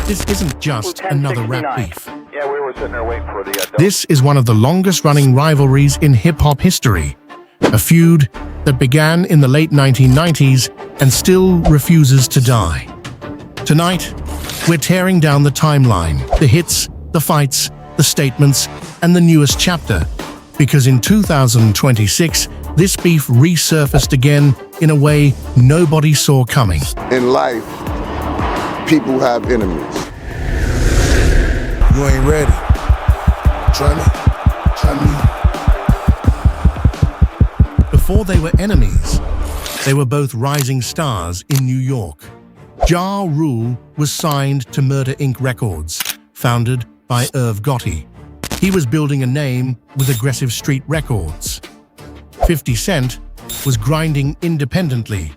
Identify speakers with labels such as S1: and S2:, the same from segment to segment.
S1: this isn't just another rap beef.
S2: Yeah, we were sitting there waiting for the...
S1: This is one of the longest-running rivalries in hip-hop history, a feud that began in the late 1990s and still refuses to die. Tonight, we're tearing down the timeline, the hits, the fights, the statements, and the newest chapter, because in 2026, this beef resurfaced again in a way nobody saw coming.
S3: In life, people have enemies.
S4: You ain't ready. Try me.
S1: Before they were enemies, they were both rising stars in New York. Ja Rule was signed to Murder Inc. Records, founded by Irv Gotti. He was building a name with aggressive street records. 50 Cent was grinding independently,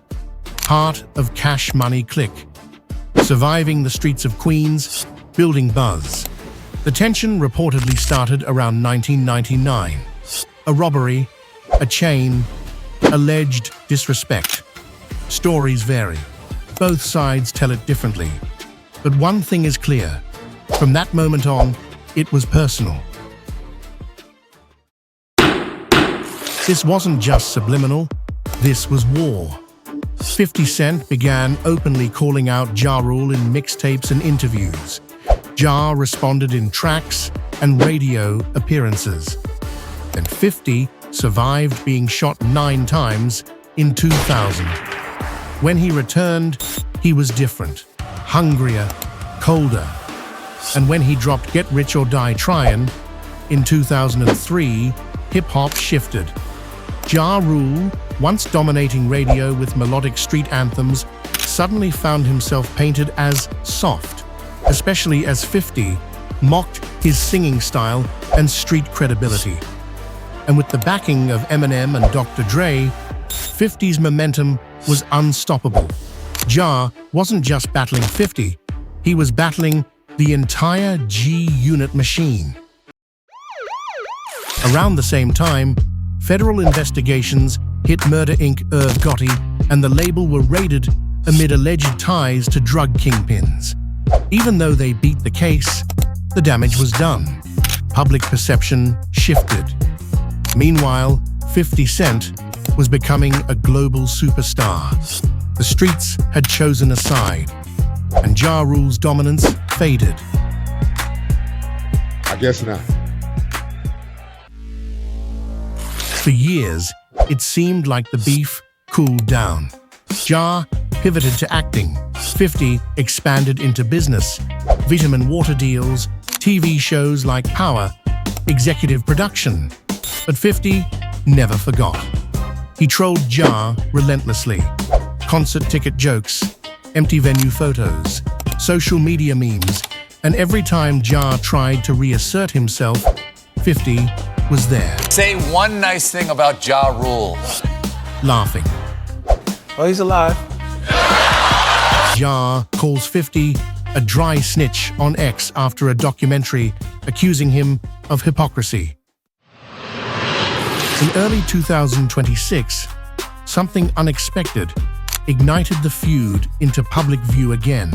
S1: part of Cash Money Clique, surviving the streets of Queens, building buzz. The tension reportedly started around 1999. A robbery, a chain, alleged disrespect. Stories vary. Both sides tell it differently. But one thing is clear. From that moment on, it was personal. This wasn't just subliminal, this was war. 50 Cent began openly calling out Ja Rule in mixtapes and interviews. Ja responded in tracks and radio appearances. And 50 survived being shot 9 times in 2000. When he returned, he was different, hungrier, colder. And when he dropped Get Rich or Die Tryin in 2003, hip-hop shifted. Ja Rule, once dominating radio with melodic street anthems, suddenly found himself painted as soft, especially as 50 mocked his singing style and street credibility. And with the backing of Eminem and Dr. 50's momentum was unstoppable. Ja wasn't just battling 50, he was battling the entire G-Unit machine. Around the same time, federal investigations hit Murder Inc. Irv Gotti, and the label were raided amid alleged ties to drug kingpins. Even though they beat the case, the damage was done. Public perception shifted. Meanwhile, 50 Cent was becoming a global superstar. The streets had chosen a side, and Ja Rule's dominance faded.
S4: I guess not.
S1: For years, it seemed like the beef cooled down. Ja pivoted to acting. 50 expanded into business, vitamin water deals, TV shows like Power, executive production. But 50 never forgot. He trolled Ja relentlessly. Concert ticket jokes, empty venue photos, social media memes, and every time Ja tried to reassert himself, 50 was there.
S5: Say one nice thing about Ja Rule.
S1: Laughing.
S6: Oh, he's alive.
S1: Ja calls 50 a dry snitch on X after a documentary accusing him of hypocrisy. In early 2026, something unexpected ignited the feud into public view again.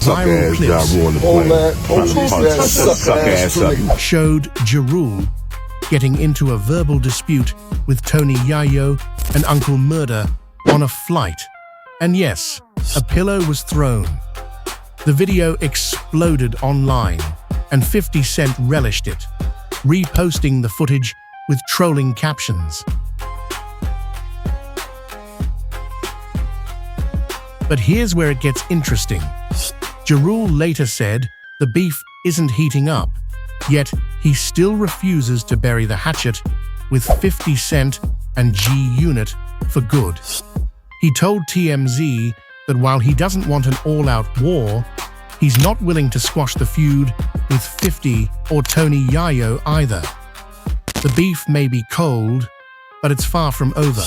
S1: Viral clips showed Ja Rule getting into a verbal dispute with Tony Yayo and Uncle Murder on a flight. And yes, a pillow was thrown. The video exploded online, and 50 Cent relished it, reposting the footage with trolling captions. But here's where it gets interesting. Ja Rule later said the beef isn't heating up, yet he still refuses to bury the hatchet with 50 Cent and G-Unit for good. He told TMZ that while he doesn't want an all-out war, he's not willing to squash the feud with 50 or Tony Yayo either. The beef may be cold, but it's far from over.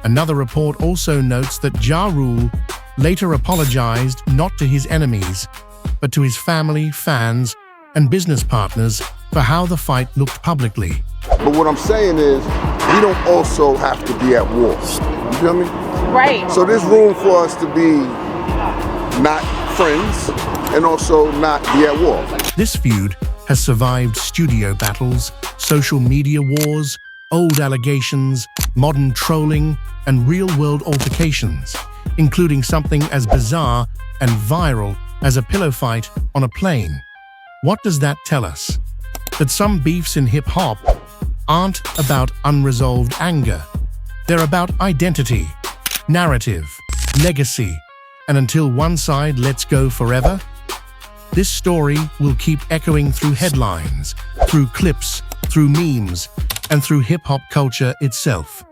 S1: Another report also notes that Ja Rule later apologized not to his enemies, but to his family, fans, and business partners for how the fight looked publicly.
S3: But what I'm saying is, we don't also have to be at war. You feel me?
S7: Right.
S3: So there's room for us to be not friends, and also not be at war.
S1: This feud has survived studio battles, social media wars, old allegations, modern trolling, and real-world altercations, including something as bizarre and viral as a pillow fight on a plane. What does that tell us? That some beefs in hip-hop aren't about unresolved anger. They're about identity, narrative, legacy, and until one side lets go forever, this story will keep echoing through headlines, through clips, through memes, and through hip-hop culture itself.